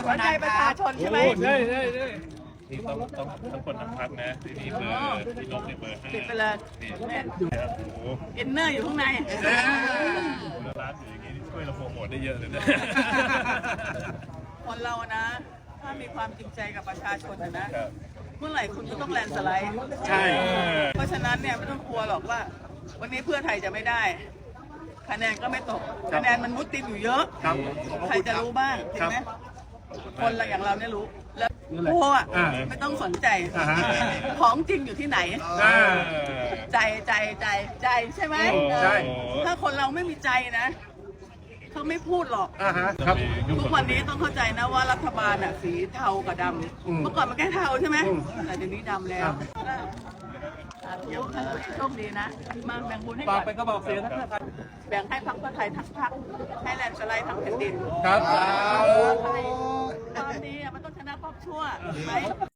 หัวใจประชาชนใช่ไหม ใช่นี่ต้องทั้งคนทั้งพักนะนี่เบอร์พี่นกนี่เบอร์ ติดไปเลย นี่ครับโอ้โห อินเนอร์อยู่ข้างใน ร้านอยู่อย่างนี้ช่วยเราโปรโมทได้เยอะเลยนะ คนเรานะ ถ้ามีความจริงใจกับประชาชนนะเมื่อไหร่คุณก็ต้องแลนด์สไลด์ ใช่ เพราะฉะนั้นเนี่ยไม่ต้องกลัวหรอกว่า วันนี้เพื่อไทยจะไม่ได้คะแนนก็ไม่ตกคะแนนมันมุดติมอยู่เยอะใครจะรู้บ้างจริงไหมคนเราอย่างเราเนี่ยรู้แล้วโอ้อะไม่ต้องสนใจของจริงอยู่ที่ไหนใจใช่ไหมถ้าคนเราไม่มีใจนะเขาไม่พูดหรอกทุกวันนี้ต้องเข้าใจนะว่ารัฐบาลอ่ะสีเทากับดำเมื่อก่อนมันแค่เทาใช่ไหมแต่เดี๋ยวนี้ดำแล้วโชคดีนะมาแบ่งบุญให้ก่อนไปก็บอกเสียทั้งแบ่งให้พรรคเพื่อไทยทั้งพรรคให้แลนด์สไลด์ทั้งแผ่นดินครับตอนนี้มันต้องชนะครอบชั่วไหม